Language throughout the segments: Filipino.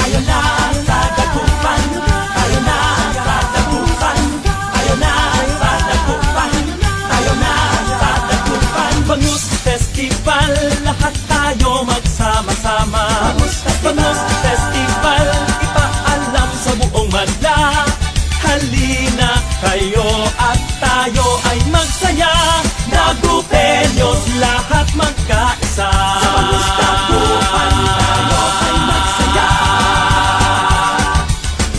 Tayo na sa Dagupan, tayo na sa Dagupan, tayo na sa Dagupan, tayo na sa Dagupan. Bangus Festival, lahat tayo magsama-sama. Bangus Festival, ipaalam sa buong madla. Halina kayo at tayo ay magsaya. Dagupenyos lahat magkaisa. Sa Bangus Dagupan tayo ay magsaya.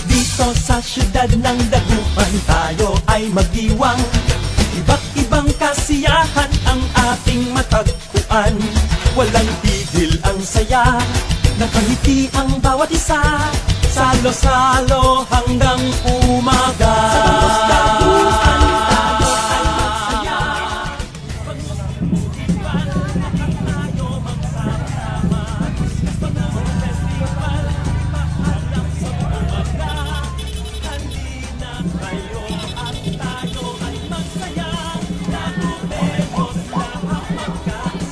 Dito sa syudad ng Dagupan tayo ay magdiwang. Iba't ibang kasiyahan ang ating matagpuan. Walang tigil ang saya, nakangiti ang bawat isa. Salo-salo hanggang umaga. Sa Bangus Dagupan tayo ay magsaya. Bangus Festival, lahat tayo magsama-sama. Bangus Festival, paalam sa umaga. Halina kayo at tayo ay magsaya. Dagupenyos lahat magkaisa.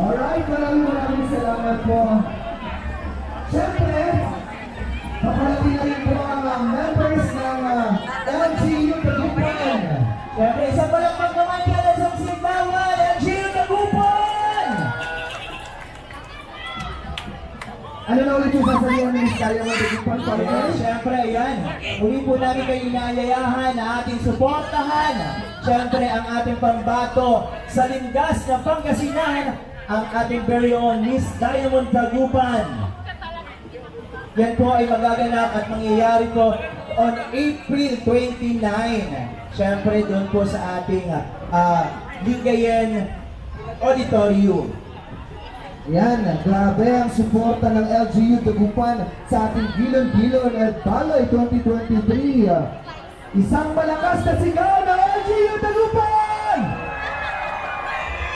Alright, maraming salamat po. Siyempre, paparating na rin po ang members ng LGU Dagupan. Siyempre, isa pa lang pagkaman ka sa simbahan, LGU Dagupan! Ano na ulit yung sasabihan ng Misteryo ng Dagupan? Siyempre, yan. Muli po namin kayo inaayayahan na ating suportahan. Siyempre, ang ating pambato sa Lindas ng Pangasinan, ang ating very own Miss Diamond Dagupan. Yan po ay magaganap at mangyayari po on April 29. Siyempre, doon po sa ating Ligayen Auditorium. Yan, grabe ang suporta ng LGU Dagupan sa ating Gilon-Gilon at Balay 2023. Isang malakas na sigaw ng LGU Dagupan!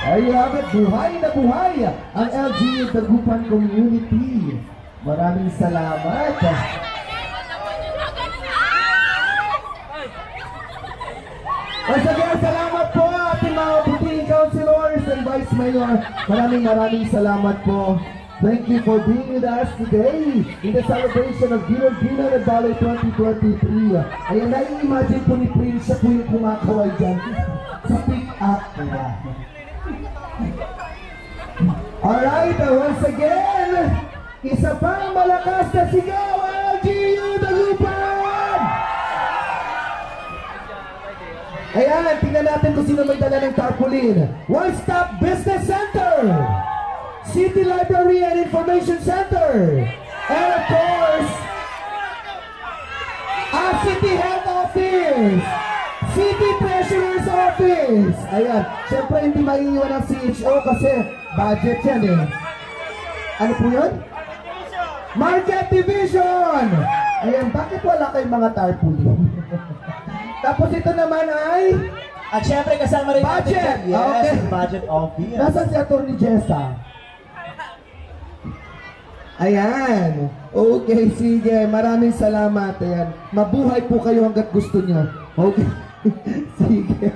Ay, agad buhay na buhay ang LGU Dagupan community. Maraming salamat. Once again, salamat po ating mga puting councilors and vice mayor. Maraming salamat po. Thank you for being with us today in the celebration of Gilon-Gilon at Balay 2023. Ayan, nai-imagine po ni Prince, siya po yung kumakaway dyan sa pick-up. Alright, once again, isa pang malakas na sigaw, LGU Dagupan! Ayan, tingnan natin kung sino may dala ng tarpaulin. One Stop Business Center, City Library and Information Center, and of course, City Health Office, City Treasurer's Office. Ayan, syempre hindi maiiwan ang CHO kasi budget yan eh. Ano po yun? Market Division! Ayan, bakit wala kayong mga tarpaulin? Tapos ito naman ay At syempre kasama rin budget! natin dyan. Yes, Okay. budget office. Nasaan si Atty. Jessa? Ayan. Okay, sige. Maraming salamat. Ayan. Mabuhay po kayo hanggat gusto nyo. Okay. Sige.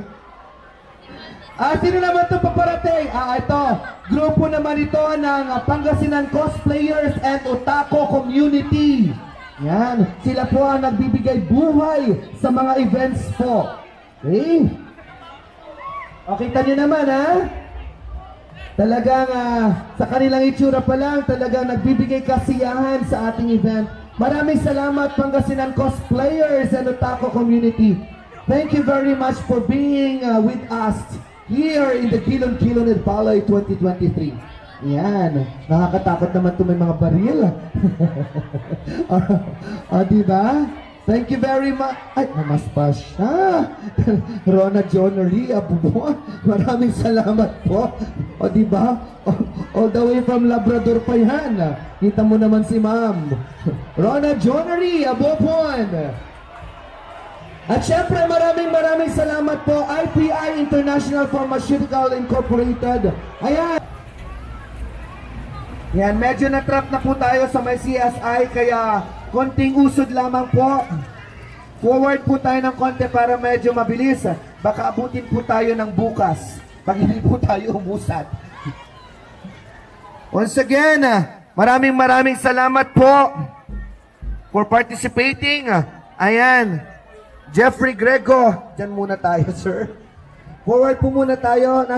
Sino naman ito paparating? Ito. Grupo naman ito ng Pangasinan Cosplayers and Otaku Community. Yan. Sila po ang nagbibigay buhay sa mga events po. Okay. Okay, nyo naman ha? Talagang sa kanilang itsura pa lang, talagang nagbibigay kasiyahan sa ating event. Maraming salamat Pangasinan Cosplayers and Otaku Community. Thank you very much for being with us here in the Gilon-Gilon at Balay 2023. Yan. Nakakatakot naman ito may mga baril. Diba? Thank you very much. Ay, namas pa siya. Rona Jonery, Abubuan. Maraming salamat po. Diba? All the way from Labrador pa yan. Kita mo naman si ma'am. Rona Jonery, Abubuan. At syempre maraming salamat po IPI International Pharmaceutical Incorporated. Ayan. Yan, medyo na-trap na po tayo sa may CSI kaya konting usod lamang po. Forward po tayo ng konti para medyo mabilis. Baka abutin po tayo ng bukas pag hindi po tayo umusad. Once again, maraming salamat po for participating. Ayan. Jeffrey Grego, dyan muna tayo, sir. Forward po muna tayo.